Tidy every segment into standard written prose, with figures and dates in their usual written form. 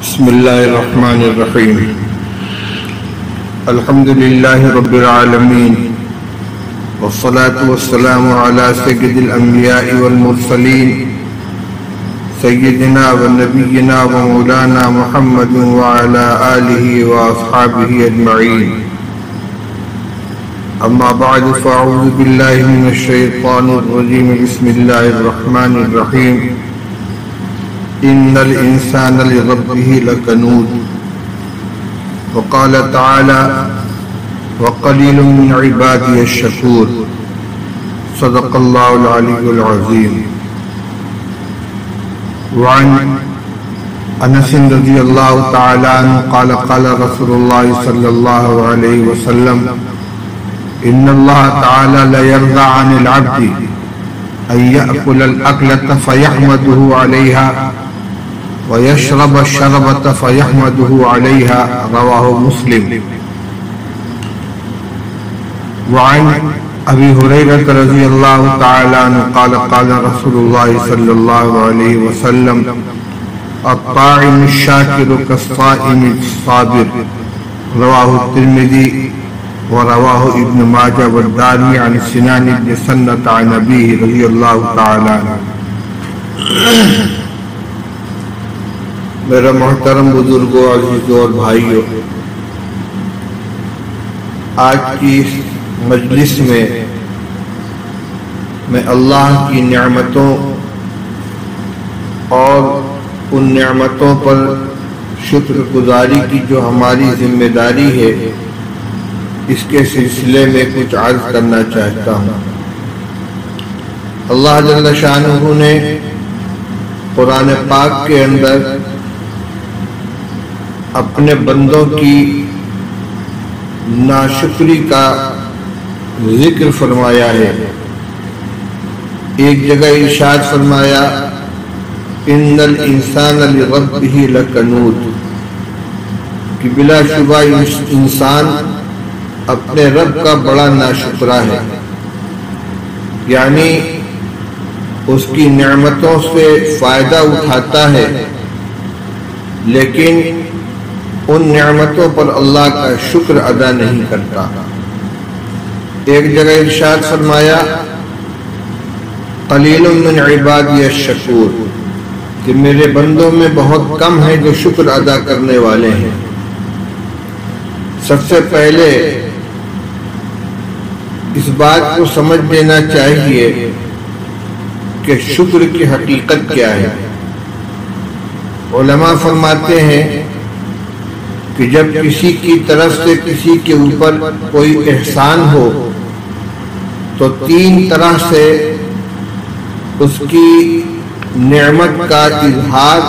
بسم اللہ الرحمن الرحیم الحمد للہ رب العالمین والصلاة والسلام علی سید الانبیاء والمرسلین سیدنا و نبینا و مولانا محمد وعلی آلہ و اصحابہ اجمعین اما بعد فاعوذ باللہ من الشیطان الرجیم بسم اللہ الرحمن الرحیم ان الانسان لربه لکنود وقال تعالی وقلیل من عبادی الشکور صدق اللہ العلی العظیم وعن انس رضی اللہ تعالی عنہ قال قال رسول اللہ صلی اللہ علیہ وسلم ان اللہ تعالی لا يرضى عن العبد ان يأكل الأكلة فيحمده عليها ويشرب الشربة فيحمده عليها رواه مسلم وعن ابي هريرة رضي الله تعالى عنه قال قال رسول الله صلى الله عليه وسلم الطاعم الشاكر كالصائم الصابر رواه الترمذي ورواه ابن ماجه والدارمي عن سنان بن سنة عن أبيه رضي الله تعالى عنه میرا محترم بزرگوں عزیزوں اور بھائیوں، آج کی اس مجلس میں اللہ کی نعمتوں اور ان نعمتوں پر شکر گزاری کی جو ہماری ذمہ داری ہے، اس کے سلسلے میں کچھ عرض کرنا چاہتا ہوں۔ اللہ جل شانہ نے قرآن پاک کے اندر اپنے بندوں کی ناشکری کا ذکر فرمایا ہے۔ ایک جگہ ارشاد فرمایا ان الانسان لربہ لکنود، کہ بلا شبہ انسان اپنے رب کا بڑا ناشکرا ہے، یعنی اس کی نعمتوں سے فائدہ اٹھاتا ہے لیکن ان نعمتوں پر اللہ کا شکر ادا نہیں کرتا۔ ایک جگہ ارشاد فرمایا قلیل من عبادی الشکور، کہ میرے بندوں میں بہت کم ہیں جو شکر ادا کرنے والے ہیں۔ سب سے پہلے اس بات کو سمجھ لینا چاہیے کہ شکر کی حقیقت کیا ہے۔ علماء فرماتے ہیں کہ جب کسی کی طرف سے کسی کے اوپر کوئی احسان ہو تو تین طرح سے اس کی نعمت کا اظہار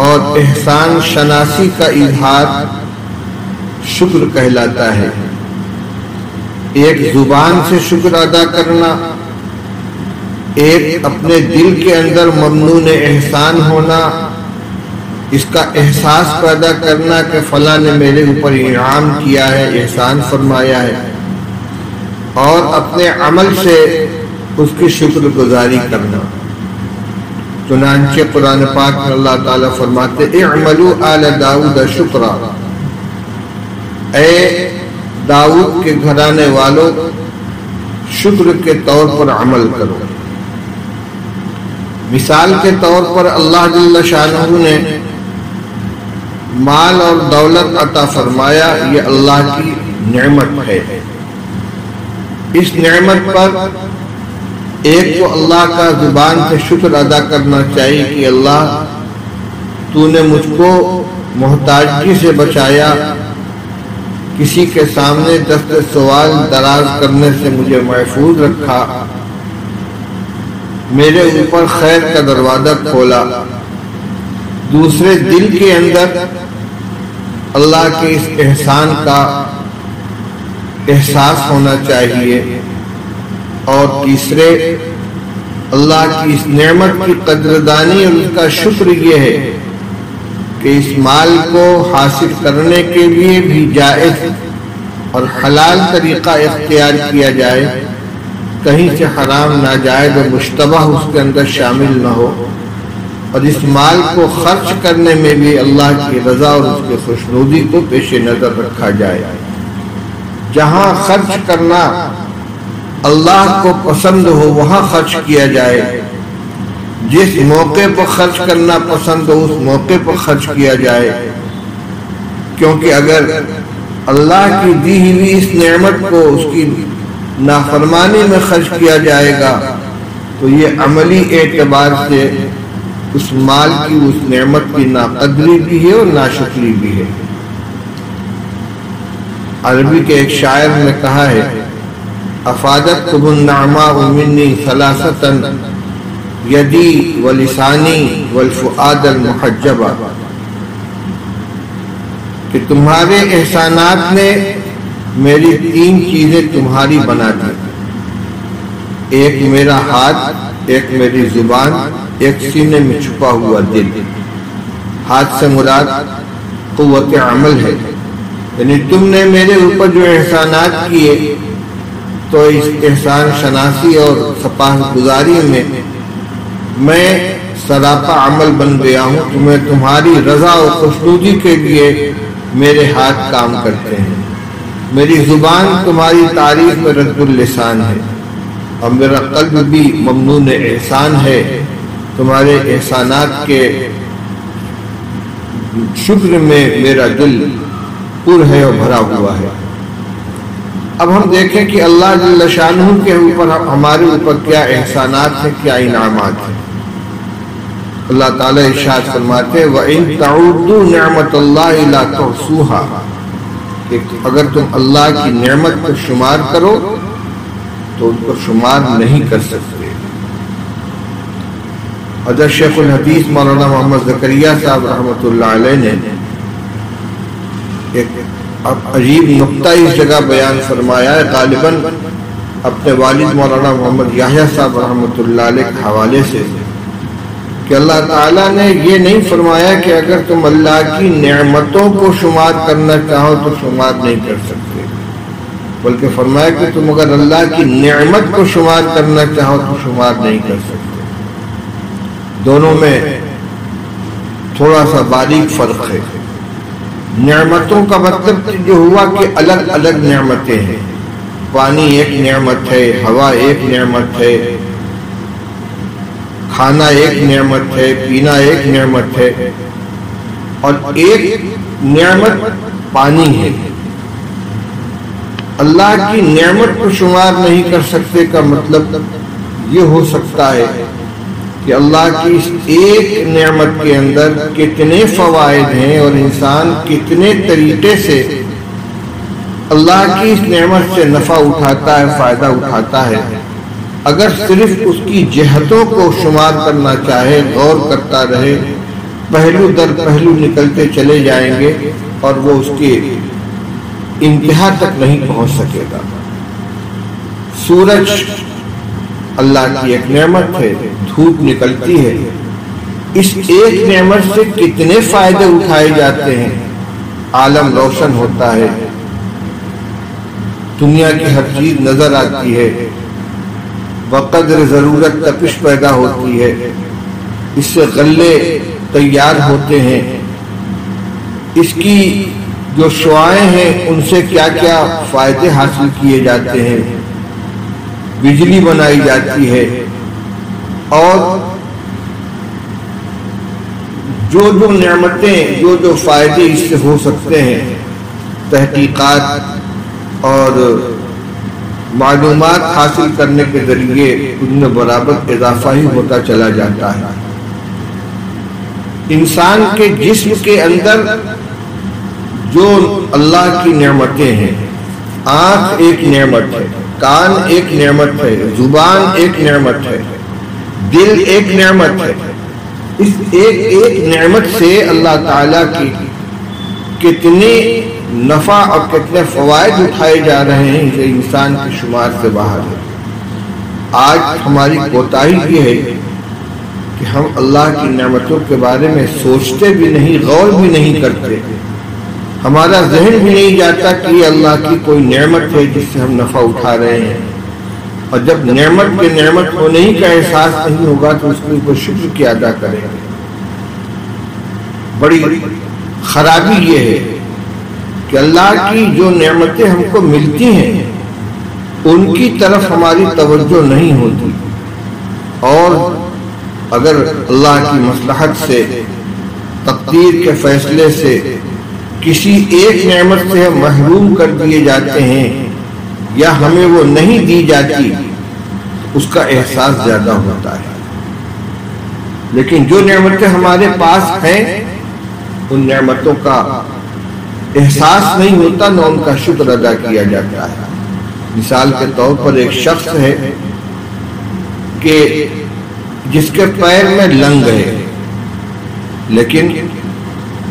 اور احسان شناسی کا اظہار شکر کہلاتا ہے۔ ایک زبان سے شکر ادا کرنا، ایک اپنے دل کے اندر ممنون احسان ہونا، اس کا احساس پیدا کرنا کہ فلاں نے میرے اوپر انعام کیا ہے، احسان فرمایا ہے، اور اپنے عمل سے اس کی شکر گزاری کرنا۔ چنانچہ قرآن پاک میں اللہ تعالیٰ فرماتے اعملوا آل داؤد شکرا، اے داؤد کے گھرانے والوں شکر کے طور پر عمل کرو۔ مثال کے طور پر اللہ جل شانہ نے مال اور دولت عطا فرمایا، یہ اللہ کی نعمت ہے۔ اس نعمت پر ایک تو اللہ کا زبان سے شکر ادا کرنا چاہیے کہ اللہ تو نے مجھ کو محتاجی سے بچایا، کسی کے سامنے دست سوال دراز کرنے سے مجھے محفوظ رکھا، میرے اوپر خیر کا دروازہ کھولا۔ دوسرے دل کے اندر اللہ کے اس احسان کا احساس ہونا چاہیے، اور تیسرے اللہ کی اس نعمت کی قدردانی اور اس کا شکر یہ ہے کہ اس مال کو حاصل کرنے کے لیے بھی جائز اور حلال طریقہ اختیار کیا جائے، کہیں سے حرام ناجائز اور مشتبہ اس کے اندر شامل نہ ہو، اور اس مال کو خرچ کرنے میں بھی اللہ کی رضا اور اس کی خوشنودی کو پیش نظر رکھا جائے۔ جہاں خرچ کرنا اللہ کو پسند ہو وہاں خرچ کیا جائے، جس موقع پر خرچ کرنا پسند ہو اس موقع پر خرچ کیا جائے، کیونکہ اگر اللہ کی دی ہوئی اس نعمت کو اس کی نافرمانی میں خرچ کیا جائے گا تو یہ عملی اعتبار سے اس مال کی اس نعمت کی ناقدری بھی ہے اور ناشکری بھی ہے۔ عربی کے ایک شاعر نے کہا ہے، افادتکم النعماء منی ثلاثۃ یدی ولسانی والفؤاد المحجبہ، کہ تمہارے احسانات نے میری تین چیزیں تمہاری بنا دی، ایک میرا ہاتھ، ایک میری زبان، ایک سینے میں چھپا ہوا دل۔ ہاتھ سے مراد قوت عمل ہے، یعنی تم نے میرے اوپر جو احسانات کیے تو اس احسان شناسی اور سپاس گزاری میں سراپا عمل بن گیا ہوں۔ تمہیں تمہاری رضا اور خوشنودی کے لیے میرے ہاتھ کام کرتے ہیں، میری زبان تمہاری تعریف میں رد اللسان ہے، اور میرا قلب بھی ممنون احسان ہے، تمہارے احسانات کے شکر میں میرا دل پر ہے اور بھرا ہوا ہے۔ اب ہم دیکھیں کہ اللہ جل شانہ کے اوپر ہمارے اوپر کیا احسانات ہیں، کیا انعامات ہیں۔ اللہ تعالیٰ ارشاد فرماتے ہیں وَإِن تَعُدُّوا نِعْمَةَ اللَّهِ لَا تُحْصُوهَا، کہ اگر تم اللہ کی نعمت کو شمار کرو تو ان کو شمار نہیں کر سکتے۔ حضرت شیخ الحدیث مولانا محمد زکریا صاحب رحمۃ اللہ علیہ نے ایک عجیب نقطہ اس جگہ بیان فرمایا ہے، غالباً اپنے والد مولانا محمد یحییٰ صاحب رحمۃ اللہ علیہ کے حوالے سے، کہ اللہ تعالیٰ نے یہ نہیں فرمایا کہ اگر تم اللہ کی نعمتوں کو شمار کرنا چاہو تو شمار نہیں کر سکتے، بلکہ فرمایا کہ تم اگر اللہ کی نعمت کو شمار کرنا چاہو تو شمار نہیں کر سکتے۔ دونوں میں تھوڑا سا باریک فرق ہے۔ نعمتوں کا مطلب جو ہوا کہ الگ الگ نعمتیں ہیں، پانی ایک نعمت ہے، ہوا ایک نعمت ہے، کھانا ایک نعمت ہے، پینا ایک نعمت ہے، اور ایک نعمت پانی ہے۔ اللہ کی نعمت کو شمار نہیں کر سکتے کا مطلب یہ ہو سکتا ہے کہ اللہ کی اس ایک نعمت کے اندر کتنے فوائد ہیں اور انسان کتنے طریقے سے اللہ کی اس نعمت سے نفع اٹھاتا ہے، فائدہ اٹھاتا ہے۔ اگر صرف اس کی جہتوں کو شمار کرنا چاہے، غور کرتا رہے، پہلو در پہلو نکلتے چلے جائیں گے اور وہ اس کے انتہا تک نہیں پہنچ سکے گا۔ سورج اللہ کی ایک نعمت ہے، دھوپ نکلتی ہے، اس ایک نعمت سے کتنے فائدے اٹھائے جاتے ہیں، عالم روشن ہوتا ہے، دنیا کی ہر چیز نظر آتی ہے، بقدر ضرورت تپش پیدا ہوتی ہے، اس سے غلے تیار ہوتے ہیں، اس کی جو شعاعیں ہیں ان سے کیا کیا فائدے حاصل کیے جاتے ہیں، بجلی بنائی جاتی ہے، اور جو جو نعمتیں، جو جو فائدے اس سے ہو سکتے ہیں، تحقیقات اور معلومات حاصل کرنے کے ذریعے ان میں برابر اضافہ ہی ہوتا چلا جاتا ہے۔ انسان کے جسم کے اندر جو اللہ کی نعمتیں ہیں، آنکھ ایک نعمت ہے، کان ایک نعمت ہے، زبان ایک نعمت ہے، دل ایک نعمت ہے، اس ایک ایک نعمت سے اللہ تعالیٰ کی کتنے نفع اور کتنے فوائد اٹھائے جا رہے ہیں، یہ انسان کے شمار سے باہر ہے۔ آج ہماری کوتاہی یہ ہے کہ ہم اللہ کی نعمتوں کے بارے میں سوچتے بھی نہیں، غور بھی نہیں کرتے، ہمارا ذہن بھی نہیں جاتا کہ یہ اللہ کی کوئی نعمت ہے جس سے ہم نفع اٹھا رہے ہیں، اور جب نعمت کے نعمت ہونے ہی کا احساس نہیں ہوگا تو اس کے اوپر شکر کیا ادا کریں گے۔ بڑی خرابی یہ ہے کہ اللہ کی جو نعمتیں ہم کو ملتی ہیں ان کی طرف ہماری توجہ نہیں ہوتی، اور اگر اللہ کی مصلحت سے، تقدیر کے فیصلے سے کسی ایک نعمت سے ہم محروم کر دیے جاتے ہیں یا ہمیں وہ نہیں دی جاتی، اس کا احساس زیادہ ہوتا ہے۔ لیکن جو نعمتیں ہمارے پاس ہیں ان نعمتوں کا احساس نہیں ہوتا، نہ ان کا شکر ادا کیا جاتا ہے۔ مثال کے طور پر ایک شخص ہے کہ جس کے پیر میں لنگ ہے، لیکن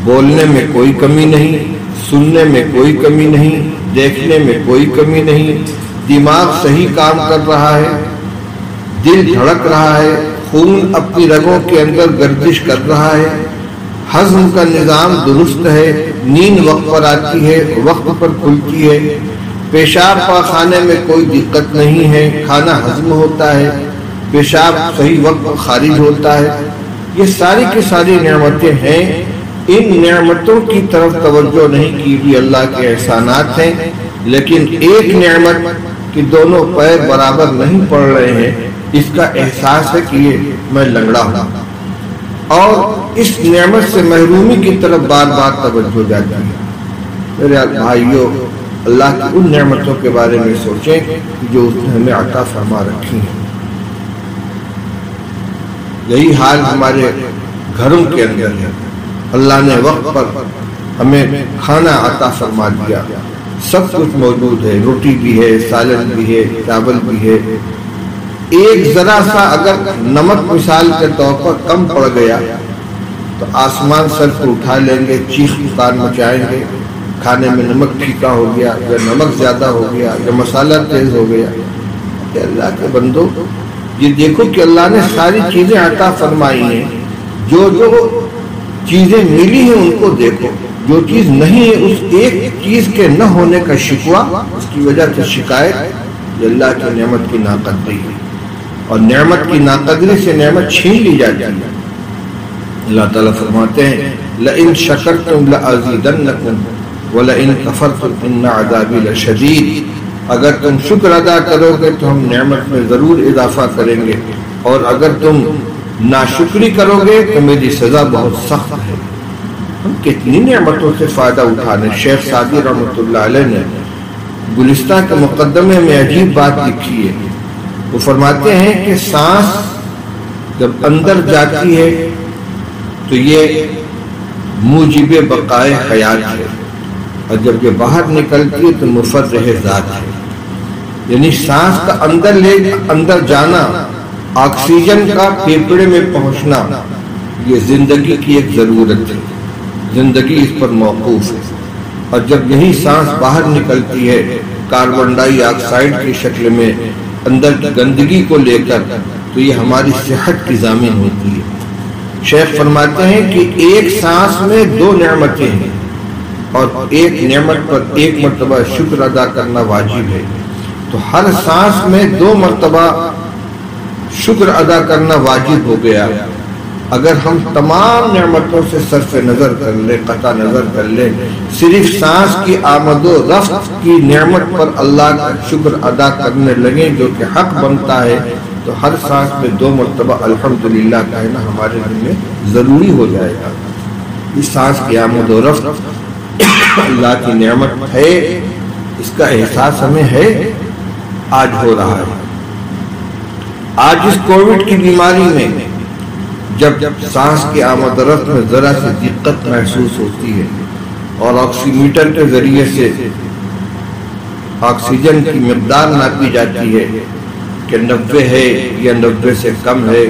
بولنے میں کوئی کمی نہیں، سننے میں کوئی کمی نہیں، دیکھنے میں کوئی کمی نہیں، دماغ صحیح کام کر رہا ہے، دل دھڑک رہا ہے، خون اپنی رگوں کے اندر گردش کر رہا ہے، ہضم کا نظام درست ہے، نیند وقت پر آتی ہے، وقت پر کھلتی ہے، پیشاب پاخانے میں کوئی دقت نہیں ہے، کھانا ہضم ہوتا ہے، پیشاب صحیح وقت پر خارج ہوتا ہے۔ یہ ساری کی ساری نعمتیں ہیں، ان نعمتوں کی طرف توجہ نہیں کی بھی اللہ کے احسانات ہیں، لیکن ایک نعمت کہ دونوں پیر برابر نہیں پڑ رہے ہیں، اس کا احساس ہے کہ یہ میں لنگڑا ہوں، اور اس نعمت سے محرومی کی طرف بار بار توجہ جاتی ہے۔ میرے بھائیوں، اللہ کی ان نعمتوں کے بارے میں سوچیں جو اس نے ہمیں عطا فرما رکھی ہیں۔ یہی حال ہمارے گھروں کے اندر ہے۔ اللہ نے وقت پر ہمیں کھانا عطا فرما دیا، سب کچھ موجود ہے، روٹی بھی ہے، سالن بھی ہے، چاول بھی ہے۔ ایک ذرا سا اگر نمک مثال کے طور پر کم پڑ گیا تو آسمان سر پر اٹھا لیں گے، چیخ پکار مچائیں گے، کھانے میں نمک پھیکا ہو گیا، یا نمک زیادہ ہو گیا، یا مسالہ تیز ہو گیا۔ کہ اللہ کے بندو، یہ دیکھو کہ اللہ نے ساری چیزیں عطا فرمائی ہیں، جو چیزیں ملی ہیں ان کو دیکھو، جو چیز نہیں ہے اس ایک چیز کے نہ ہونے کا شکوہ، اس کی وجہ سے شکایت، یہ اللہ کی نعمت کی ناقدری ہے، اور نعمت کی ناقدری سے نعمت چھین لی جاتی ہے۔ اللہ تعالیٰ فرماتے ہیں لَإِن شَكَرْتُمْ لَأَزِيدَنَّكُمْ وَلَإِن كَفَرْتُمْ إِنَّ عَذَابِي لَشَدِيدٌ۔ اگر تم شکر ادا کرو گے تو ہم نعمت میں ضرور اضافہ کریں گے، اور اگر تم ناشکری کرو گے تو میری سزا بہت سخت ہے۔ ہم کتنی نعمتوں سے فائدہ اٹھانے۔ شیخ سعدی رحمۃ اللہ علیہ نے گلستہ کے مقدمے میں عجیب بات لکھی ہے۔ وہ فرماتے ہیں کہ سانس جب اندر جاتی ہے تو یہ موجب بقائے حیات ہے، اور جب یہ باہر نکلتی ہے تو مفرح ذات ہے۔ یعنی سانس کا اندر جانا، آکسیجن کا پھیپھڑے میں پہنچنا، یہ زندگی کی ایک ضرورت ہے، زندگی اس پر موقوف ہے۔ اور جب یہی سانس باہر نکلتی ہے کاربن ڈائی آکسائڈ کی شکل میں اندر کی گندگی کو لے کر، تو یہ ہماری صحت کی ضامن ہوتی ہے۔ شیخ فرماتے ہیں کہ ایک سانس میں دو نعمتیں ہیں، اور ایک نعمت پر ایک مرتبہ شکر ادا کرنا واجب ہے، تو ہر سانس میں دو مرتبہ شکر ادا کرنا واجب ہو گیا۔ اگر ہم تمام نعمتوں سے صرف نظر کر لیں، قطع نظر کر لیں، صرف سانس کی آمد و رفت کی نعمت پر اللہ کا شکر ادا کرنے لگیں جو کہ حق بنتا ہے، تو ہر سانس میں دو مرتبہ الحمدللہ کہنا ہمارے دل میں ضروری ہو جائے گا۔ اس سانس کی آمد و رفت اللہ کی نعمت ہے، اس کا احساس ہمیں ہے، آج ہو رہا ہے۔ آج اس کووڈ کی بیماری میں جب سانس کی آمد و رفت میں ذرا سی دقت محسوس ہوتی ہے، اور آکسی میٹر کے ذریعے سے آکسیجن کی مقدار ناپی جاتی ہے کہ 90 ہے یا 90 سے کم ہے،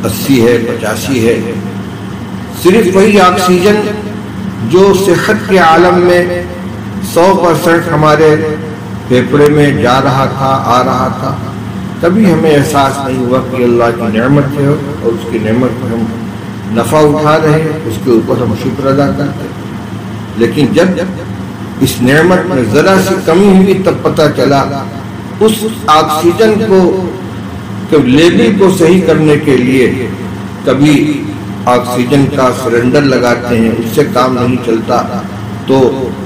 80 ہے، 85 ہے، صرف وہی آکسیجن جو صحت کے عالم میں 100% ہمارے پھیپھڑے میں جا رہا تھا، آ رہا تھا، تبھی ہمیں احساس نہیں ہوا کہ اللہ کی نعمت ہے، اور اس کی نعمت پر ہم نفع اٹھا رہے ہیں، اس کے اوپر ہم شکر ادا کرتے ہیں۔ لیکن جب اس نعمت میں ذرا سی کمی ہوئی تب پتہ چلا اس آکسیجن کو لیول کو صحیح کرنے کے لیے کبھی آکسیجن کا سلنڈر لگاتے ہیں، اس سے کام نہیں چلتا تو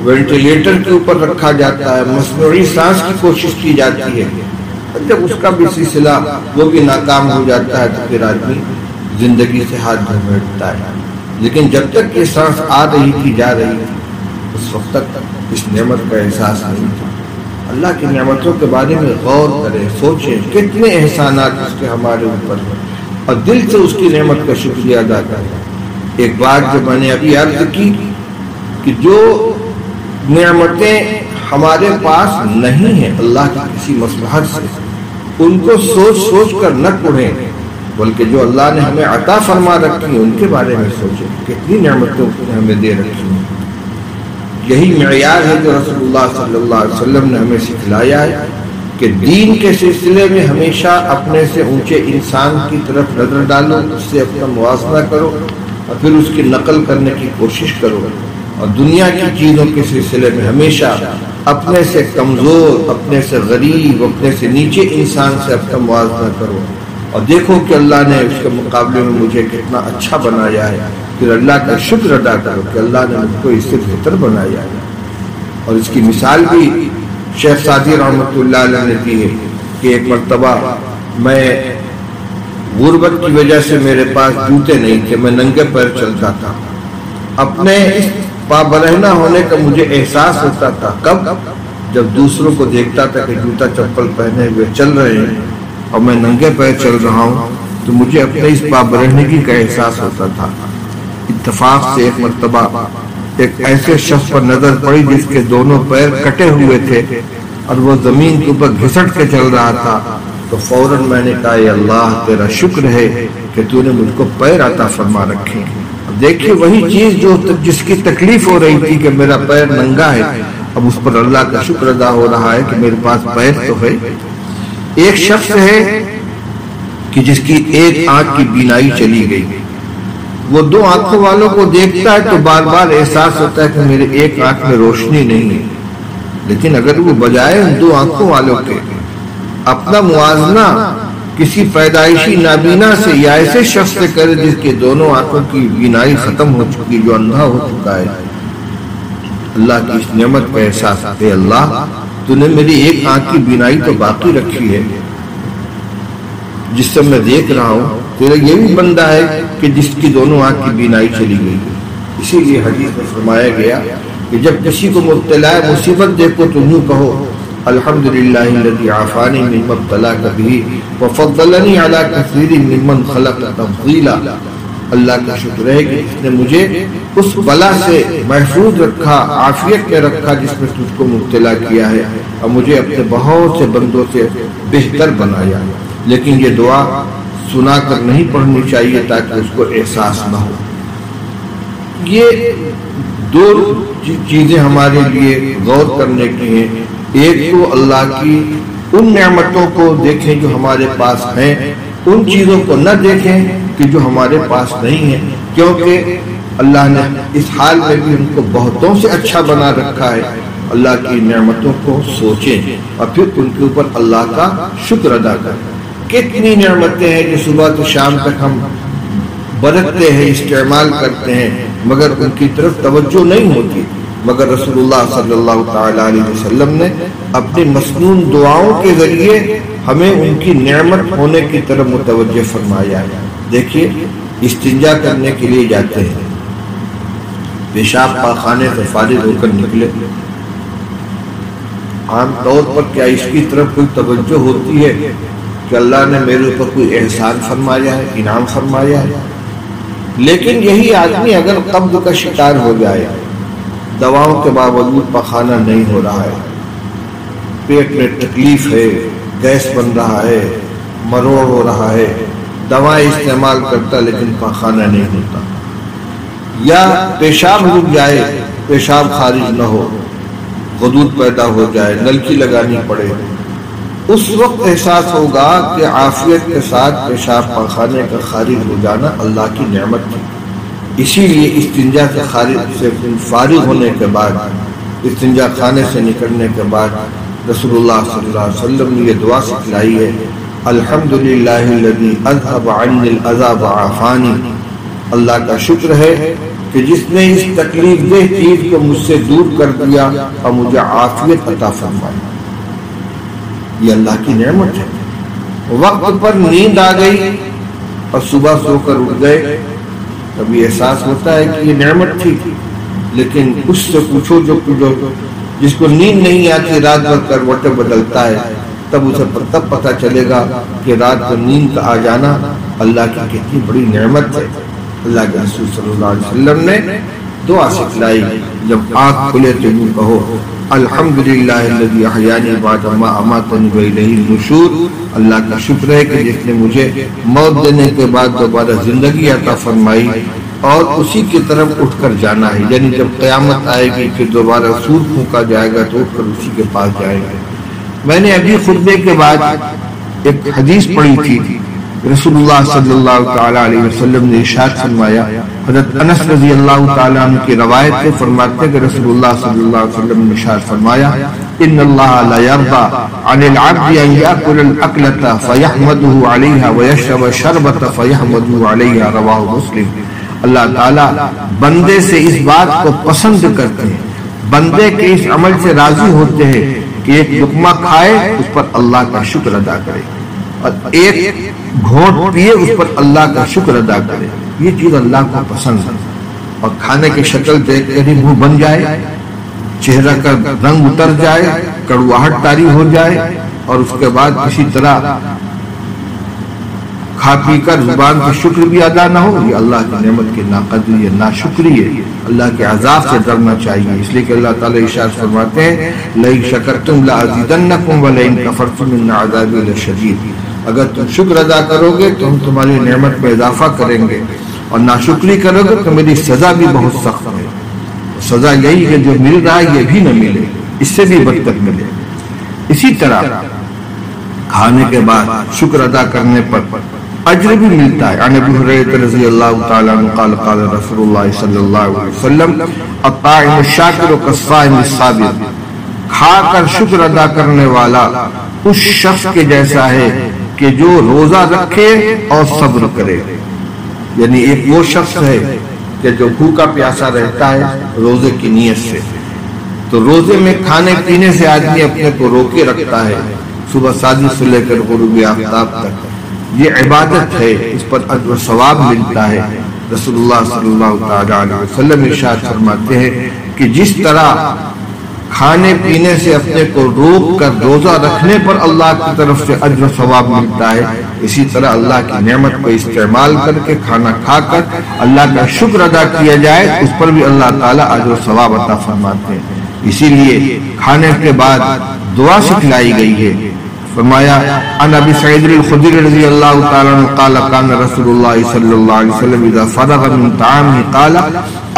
وینٹیلیٹر کے اوپر رکھا جاتا ہے، مصنوعی سانس کی کوشش کی جاتی ہے، جب اس کا بھی سلسلہ وہ بھی ناکام ہو جاتا ہے تو پھر آدمی زندگی سے ہاتھ دھو بیٹھتا ہے۔ لیکن جب تک یہ سانس آ رہی تھی جا رہی تھی اس وقت تک اس نعمت کا احساس نہیں تھا۔ اللہ کی نعمتوں کے بارے میں غور کریں، سوچیں کتنے احسانات اس کے ہمارے اوپر ہیں اور دل سے اس کی نعمت کا شکریہ ادا کریں۔ ایک بات جو میں نے ابھی عرض کی کہ جو نعمتیں ہمارے پاس نہیں ہیں اللہ کی کسی مصلحت سے، ان کو سوچ سوچ کر نہ پڑھیں، بلکہ جو اللہ نے ہمیں عطا فرما رکھی ہیں ان کے بارے میں سوچیں کتنی نعمتوں نے ہمیں دے رکھی ہیں۔ یہی معیار ہے جو رسول اللہ صلی اللہ علیہ وسلم نے ہمیں سکھلایا ہے کہ دین کے سلسلے میں ہمیشہ اپنے سے اونچے انسان کی طرف نظر ڈالو، اس سے اپنا موازنہ کرو اور پھر اس کی نقل کرنے کی کوشش کرو، اور دنیا کی چیزوں کے سلسلے میں ہمیشہ اپنے سے کمزور، اپنے سے غریب، اپنے سے نیچے انسان سے اپنا موازنہ کرو اور دیکھو کہ اللہ نے اس کے مقابلے میں مجھے کتنا اچھا بنایا ہے، پھر اللہ کا شکر ادا کرو کہ اللہ نے مجھ کو اس سے بہتر بنایا ہے۔ اور اس کی مثال بھی شیخ سعدی رحمۃ اللہ علیہ نے دی ہے کہ ایک مرتبہ میں غربت کی وجہ سے میرے پاس جوتے نہیں تھے، میں ننگے پیر چلتا تھا، اپنے اس پابرہنہ ہونے کا مجھے احساس ہوتا تھا۔ کب؟ جب دوسروں کو دیکھتا تھا کہ جوتا چپل پہنے ہوئے چل رہے ہیں اور میں ننگے پیر چل رہا ہوں تو مجھے اپنے اس پابرہنگی کا احساس ہوتا تھا۔ اتفاق سے ایک مرتبہ ایک ایسے شخص پر نظر پڑی جس کے دونوں پیر کٹے ہوئے تھے اور وہ زمین کے اوپر گھسٹ کے چل رہا تھا، تو فوراً میں نے کہا اے اللہ تیرا شکر ہے کہ تو نے مجھ کو پیر عطا فرما رکھے۔ دیکھیے وہی چیز جو جس کی تکلیف ہو رہی تھی کہ میرا پیر ننگا ہے، اب اس پر اللہ کا شکر ادا ہو رہا ہے کہ میرے پاس پیر تو ہے۔ ایک شخص ہے کہ جس کی ایک آنکھ کی بینائی چلی گئی، وہ دو آنکھوں والوں کو دیکھتا ہے تو بار بار احساس ہوتا ہے کہ میرے ایک آنکھ میں روشنی نہیں ہے، لیکن اگر وہ بجائے ان دو آنکھوں والوں کے اپنا موازنہ کسی پیدائشی نابینا سے یا ایسے شخص سے کرے جس کے دونوں آنکھوں کی بینائی ختم ہو چکی، جو اندھا ہو چکا ہے، اللہ کی اس نعمت کا احساس ہے۔ اللہ تو نے میری ایک آنکھ کی بینائی تو باقی رکھی ہے جس سے میں دیکھ رہا ہوں، تیرا یہ بھی بندہ ہے کہ جس کی دونوں آنکھ کی بینائی چلی گئی۔ اسی لیے حدیث میں فرمایا گیا کہ جب کسی کو مبتلا مصیبت دیکھو تو یوں کہو الحمدللہ الذی عافانی مما ابتلاک بہ وفضلنی علی کثیر ممن خلق تفضیلا۔ اللہ کا شکر ہے کہ اس نے مجھے اس بلا سے محفوظ رکھا، عافیت میں رکھا جس میں تجھ کو مبتلا کیا ہے، اور مجھے اپنے بہت سے بندوں سے بہتر بنایا۔ لیکن یہ دعا سنا کر نہیں پڑھنی چاہیے تاکہ اس کو احساس نہ ہو۔ یہ دو چیزیں ہمارے لیے غور کرنے کی ہیں۔ ایک تو اللہ کی ان نعمتوں کو دیکھیں جو ہمارے پاس ہیں، ان چیزوں کو نہ دیکھیں کہ جو ہمارے پاس نہیں ہیں، کیونکہ اللہ نے اس حال میں بھی ان کو بہتوں سے اچھا بنا رکھا ہے۔ اللہ کی نعمتوں کو سوچیں اور پھر ان کے اوپر اللہ کا شکر ادا کریں۔ کتنی نعمتیں ہیں جو صبح سے شام تک ہم برتتے ہیں، استعمال کرتے ہیں، مگر ان کی طرف توجہ نہیں ہوتی۔ مگر رسول اللہ صلی اللہ تعالی علیہ وسلم نے اپنی مسنون دعاؤں کے ذریعے ہمیں ان کی نعمت ہونے کی طرف متوجہ فرمایا ہے۔ دیکھیے استنجا کرنے کے لیے جاتے ہیں، پیشاب پاخانے سے فارغ ہو کر نکلے، عام طور پر کیا اس کی طرف کوئی توجہ ہوتی ہے کہ اللہ نے میرے اوپر کوئی احسان فرمایا ہے، انعام فرمایا ہے؟ لیکن یہی آدمی اگر قبض کا شکار ہو جائے، دواؤں کے باوجود پخانہ نہیں ہو رہا ہے، پیٹ میں تکلیف ہے، گیس بن رہا ہے، مروڑ ہو رہا ہے، دوائیں استعمال کرتا لیکن پخانہ نہیں ہوتا، یا پیشاب رک جائے، پیشاب خارج نہ ہو، غدود پیدا ہو جائے، نلکی لگانی پڑے، اس وقت احساس ہوگا کہ عافیت کے ساتھ پیشاب پخانے کا خارج ہو جانا اللہ کی نعمت ہے۔ اسی لیے استنجا سے فارغ ہونے کے بعد، استنجا خانے سے نکلنے کے بعد رسول اللہ صلی اللہ علیہ وسلم نے یہ دعا سکھلائی ہے، الحمدللہ الذی اذهب عنی الاذى وعافانی، اللہ کا شکر ہے کہ جس نے اس تکلیف دہ چیز کو مجھ سے دور کر دیا اور مجھے عافیت عطا فرمائی. یہ اللہ کی نعمت ہے. وقت پر نیند آ گئی اور صبح سو کر اٹھ گئے، کبھی احساس ہوتا ہے کہ یہ نعمت تھی. لیکن اس سے پوچھو جو جس کو نیند نہیں آتی، رات بھر کروٹیں بدلتا ہے، تب اسے تب پتہ چلے گا کہ رات کو نیند کا آ جانا اللہ کی کتنی بڑی نعمت ہے. اللہ کے رسول صلی اللہ علیہ وسلم نے دعا سکھلائی، جب آنکھ کھلے تو یوں کہو الحمدللہ الذی احیانی بعد ما اماتنی والیہ النشور. اللہ کا شکر ہے کہ جس نے مجھے موت دینے کے بعد دوبارہ زندگی عطا فرمائی اور اسی کی طرف اٹھ کر جانا ہے. یعنی جب قیامت آئے گی پھر دوبارہ سور پھونکا جائے گا تو اٹھ کر اسی کے پاس جائے گا. میں نے ابھی خطبے کے بعد ایک حدیث پڑھی تھی. رسول اللہ صلی اللہ تعالی علیہ وسلم نے ارشاد فرمایا، حضرت انس رضی اللہ تعالی عنہ کی روایت سے فرماتے ہیں کہ رسول اللہ صلی اللہ علیہ وسلم نے ارشاد فرمایا، ان اللہ لا یرضى عن العبد ان یاکل الاکلۃ فیحمده علیہا ویشرب الشربۃ فیحمده علیہا. رواہ مسلم. اللہ تعالیٰ بندے سے اس بات کو پسند کرتے ہیں، بندے کے اس عمل سے راضی ہوتے ہیں کہ ایک لقمہ کھائے اس پر اللہ کا شکر ادا کرے اور ایک گھونٹ پیے اس پر اللہ کا شکر ادا کرے. یہ چیز اللہ کو پسند ہے. اور کھانے کی شکل دیکھ کر ہی منہ بن جائے، چہرہ کا رنگ اتر جائے، کڑواہٹ طاری ہو جائے اور اس کے بعد کسی طرح کھا پی کر زبان کا شکر بھی ادا نہ ہو، یہ اللہ کی نعمت کی ناقدری ہے، ناشکری ہے. اللہ کے عذاب سے ڈرنا چاہیے. اس لیے کہ اللہ تعالیٰ ارشاد فرماتے ہیں لئن شکرتم لازیدنکم ولئن کفرتم ان عذابی لشدید. اگر تم شکر ادا کرو گے تو ہم تمہاری نعمت میں اضافہ کریں گے، اور ناشکری کرو گے تو میری سزا بھی بہت سخت ہے. سزا یہی ہے جو مل رہا ہے یہ بھی نہ ملے، اس سے بھی بدتر ملے. اسی طرح کھانے کے بعد شکر ادا کرنے پر اجر بھی ملتا ہے. عن ابی ہریرہ رضی اللہ تعالی عنہ قال قال رسول اللہ صلی اللہ علیہ وسلم الطاعم الشاکر کالصائم الصابر. کھا کر شکر ادا کرنے والا اس شخص کے جیسا ہے کہ جو روزہ رکھے اور صبر کرے. یعنی ایک وہ شخص ہے کہ جو بھوکا پیاسا رہتا ہے روزے کی نیت سے، تو روزے میں کھانے پینے سے آدمی اپنے کو روکے رکھتا ہے صبح صادق سے لے کر غروب آفتاب تک. یہ عبادت ہے، اس پر اجر و ثواب ملتا ہے. رسول اللہ صلی اللہ تعالی علیہ وسلم ارشاد فرماتے ہیں کہ جس طرح کھانے پینے سے اپنے کو روک کر روزہ رکھنے پر اللہ کی طرف سے اجر و ثواب ملتا ہے، اسی طرح اللہ کی نعمت کو استعمال کر کے کھانا کھا کر اللہ کا شکر ادا کیا جائے اس پر بھی اللہ تعالیٰ اجر و ثواب عطا فرماتے ہیں. اسی لیے کھانے کے بعد دعا سکھلائی گئی ہے. فرمایا عن ابی سعید الخدری رضی اللہ تعالی عنہ قال كان رسول اللہ صلی اللہ علیہ وسلم اذا فرغ من طعامه قال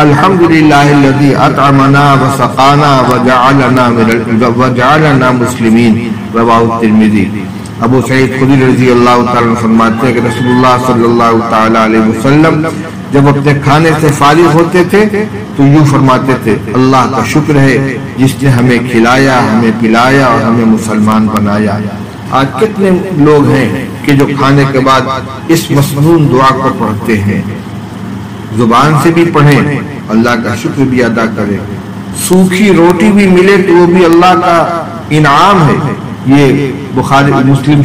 الحمد للہ الذی اطعمنا وسقانا وجعلنا مسلمین. رواہ ترمذی. ابو سعید خدری رضی اللہ تعالی عنہ فرماتے ہیں کہ رسول اللہ صلی اللہ تعالی علیہ وسلم جب اپنے کھانے سے فارغ ہوتے تھے تو یوں فرماتے تھے اللہ کا شکر ہے جس نے ہمیں کھلایا، ہمیں پلایا اور ہمیں مسلمان بنایا. آج کتنے لوگ ہیں کہ جو کھانے کے بعد اس مسنون دعا کو پڑھتے ہیں، زبان سے بھی پڑھیں، اللہ کا شکر بھی ادا کریں. سوکھی روٹی بھی ملے تو وہ بھی اللہ کا انعام ہے. یہ بخاری مسلم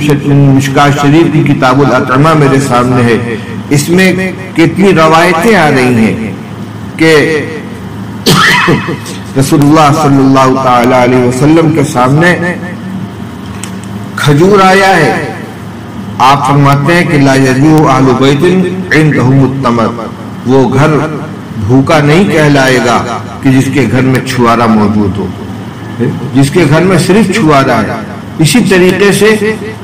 مشکات شریف کی کتاب الاطعمہ میرے سامنے ہے. اس میں کتنی روایتیں آ رہی ہیں کہ رسول اللہ صلی اللہ تعالی علیہ وسلم کے سامنے کھجور آیا ہے. آپ فرماتے ہیں کہ لا یجوع اہل بیت عندهم التمر. وہ گھر بھوکا نہیں کہلائے گا کہ جس کے گھر میں چھوارا موجود ہو، جس کے گھر میں صرف چھوارا ہے. اسی طریقے سے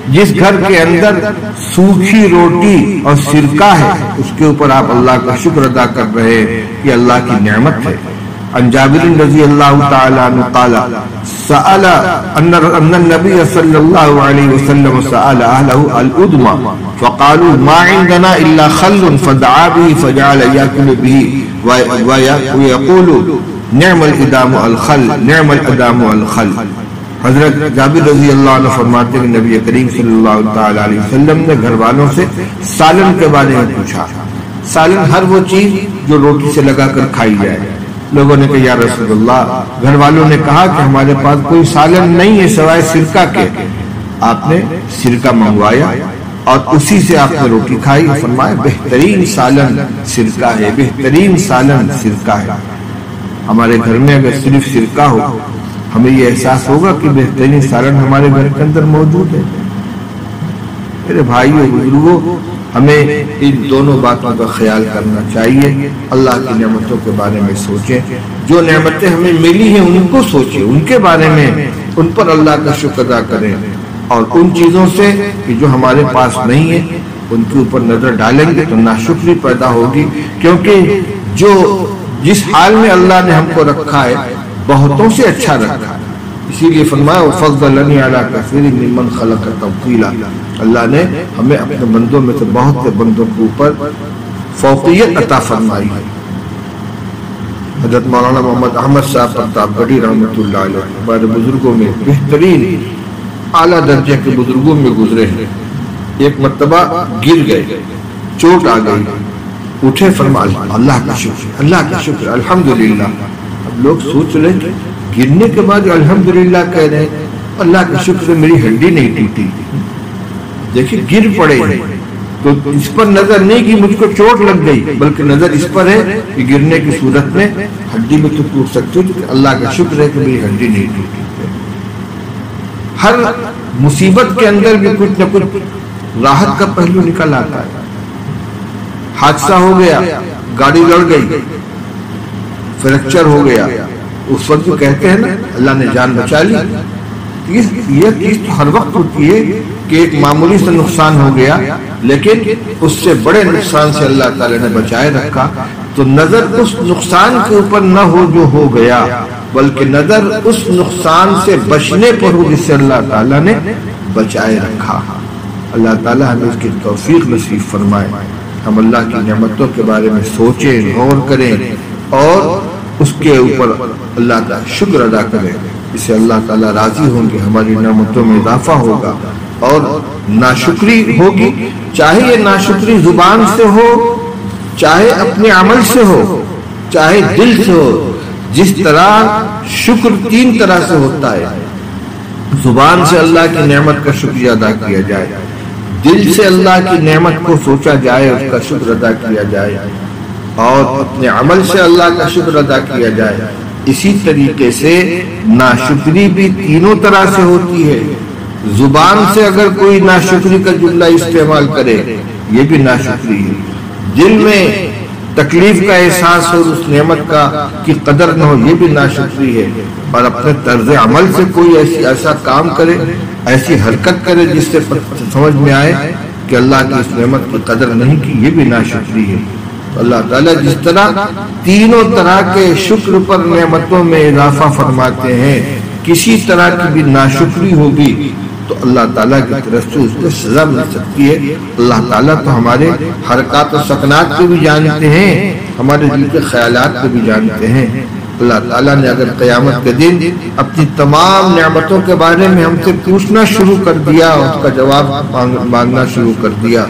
جس گھر کے اندر سوکھی روٹی اور سرکہ ہے اس کے اوپر آپ اللہ کا شکر ادا کر رہے ہیں کہ اللہ کی نعمت ہے. عن جابر رضی اللہ تعالی عنہ قال سأل ان النبي صلی اللہ علیہ وسلم سأل اہلہ الادم فقالوا ما عندنا الا خل فدعا به فجعل يأكل به ويقول نعم الادام الخل نعم الادام الخل. حضرت جابر رضی اللہ عنہ فرماتے ہیں کہ نبی کریم صلی اللہ تعالی علیہ وسلم نے گھر والوں سے سالن کے بارے میں پوچھا. سالن ہر وہ چیز جو روٹی سے لگا کر کھائی جائے۔ لوگوں نے کہا یا رسول اللہ، گھر والوں نے کہا کہ ہمارے پاس کوئی سالن نہیں ہے سوائے سرکہ کے۔ آپ نے سرکہ منگوایا اور اسی سے آپ نے روٹی کھائی۔ فرمایا بہترین سالن سرکہ ہے، بہترین سالن سرکہ ہے۔ ہمارے گھر میں اگر صرف سرکہ ہو، ہمیں یہ احساس ہوگا کہ بہترین سالن ہمارے گھر کے اندر موجود ہے۔ میرے بھائیو بزرگوں، ہمیں ان دونوں باتوں کا خیال کرنا چاہیے۔ اللہ کی نعمتوں کے بارے میں سوچیں، جو نعمتیں ہمیں ملی ہیں ان کو سوچیں، ان کے بارے میں ان پر اللہ کا شکر ادا کریں، اور ان چیزوں سے کہ جو ہمارے پاس نہیں ہے ان کے اوپر نظر ڈالیں گے تو ناشکری پیدا ہوگی، کیونکہ جس حال میں اللہ نے ہم کو رکھا ہے بہتوں سے اچھا رکھا ہے۔ اسی لیے فرمایا وَفَضَّلَنِي عَلَىٰ كَثِيرٍ مِّمَّنْ خَلَقَ تَفْضِيلًا، اللہ نے ہمیں اپنے بندوں میں سے بہت سے بندوں کے اوپر فوقیت عطا فرمائی ہے۔ حضرت مولانا محمد احمد صاحب پرتاپ گڑھی رحمۃ اللہ علیہ ہمارے بزرگوں میں بہترین اعلیٰ درجے کے بزرگوں میں گزرے ہیں۔ ایک مرتبہ گر گئے، چوٹ آ گئی، اٹھے، فرمایا اللہ کا شکر، اللہ کا شکر، الحمدللہ۔ اب لوگ سوچ رہے کہ گرنے کے بعد الحمدللہ کہہ رہے ہیں، اللہ کا شکر میری ہڈی نہیں ٹوٹی۔ دیکھیں گر پڑے ہیں تو اس پر نظر نہیں کہ مجھ کو چوٹ لگ گئی، بلکہ نظر اس پر ہے کہ گرنے کی صورت میں ہڈی میں تو ٹوٹ سکتی ہے، اللہ کا شکر ہے کہ میری ہڈی نہیں ٹوٹی۔ ہر مصیبت کے اندر بھی کچھ نہ کچھ راحت کا پہلو نکل آتا ہے۔ حادثہ ہو گیا، گاڑی لڑ گئی، فریکچر ہو گیا، اس وقت جو کہتے ہیں نا اللہ نے جان بچا لی، یہ چیز تو ہر وقت ہوتی ہے کہ ایک معمولی سے نقصان ہو گیا لیکن اس سے بڑے نقصان سے اللہ تعالی نے بچائے رکھا، تو نظر اس نقصان کے اوپر نہ ہو جو ہو گیا، بلکہ نظر اس نقصان سے بچنے پر ہو جس سے اللہ تعالی نے بچائے رکھا۔ اللہ تعالی ہمیں اس کی توفیق نصیب فرمائے، ہم اللہ کی نعمتوں کے بارے میں سوچیں، غور کریں اور اس کے اوپر اللہ کا شکر ادا کریں، اس سے اللہ تعالیٰ راضی ہوں گے، ہماری نعمتوں میں اضافہ ہوگا اور ناشکری ہوگی، چاہے یہ ناشکری زبان سے ہو، چاہے اپنے عمل سے ہو، چاہے دل سے ہو۔ جس طرح شکر تین طرح سے ہوتا ہے، زبان سے اللہ کی نعمت کا شکریہ ادا کیا جائے، دل سے اللہ کی نعمت کو سوچا جائے، اس کا شکر ادا کیا جائے، اور اپنے عمل سے اللہ کا شکر ادا کیا جائے۔ اسی طریقے سے ناشکری بھی تینوں طرح سے ہوتی ہے۔ زبان سے اگر کوئی ناشکری کا جملہ استعمال کرے یہ بھی ناشکری ہے، دل میں تکلیف کا احساس ہو، اس نعمت کی قدر نہ ہو، یہ بھی ناشکری ہے، اور اپنے طرز عمل سے کوئی ایسا کام کرے، ایسی حرکت کرے جس سے سمجھ میں آئے کہ اللہ کی اس نعمت کی قدر نہیں کی، یہ بھی ناشکری ہے۔ اللہ تعالیٰ جس طرح تینوں طرح کے شکر پر نعمتوں میں اضافہ فرماتے ہیں، کسی طرح کی بھی ناشکری ہوگی تو اللہ تعالیٰ کی طرف سے اس کو سزا مل سکتی ہے۔ اللہ تعالیٰ تو ہمارے حرکات و سکنات کو بھی جانتے ہیں، ہمارے دل کے خیالات کو بھی جانتے ہیں۔ اللہ تعالیٰ نے اگر قیامت کے دن اپنی تمام نعمتوں کے بارے میں ہم سے پوچھنا شروع کر دیا، اس کا جواب مانگنا شروع کر دیا،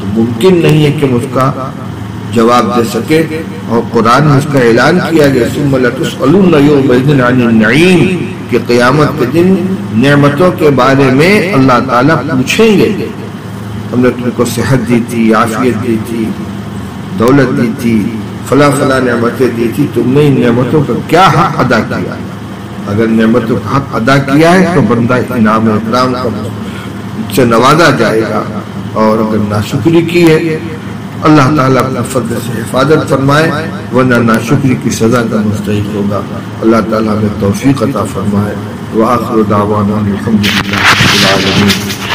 تو ممکن نہیں ہے کہ ہم اس کا جواب دے سکے، اور قرآن میں اس کا اعلان کیا گیا ثم لتسألن یومئذ عن النعیم، کہ قیامت کے دن نعمتوں کے بارے میں اللہ تعالیٰ پوچھیں گے، ہم نے تم کو صحت دی تھی، عافیت دی تھی، دولت دی تھی، فلاں فلاں نعمتیں دی تھی، تم نے ان نعمتوں کا کیا حق ادا کیا؟ اگر نعمتوں کا حق ادا کیا ہے تو بندہ انعام و اکرام سے نوازا جائے گا، اور اگر ناشکری کی ہے اللہ تعالیٰ اپنے فضل سے حفاظت فرمائے، ورنہ ناشکری کی سزا کا مستحق ہوگا۔ اللہ تعالیٰ ہمیں توفیق عطا فرمائے۔ وآخر دعوانا الحمدللہ رب العالمین۔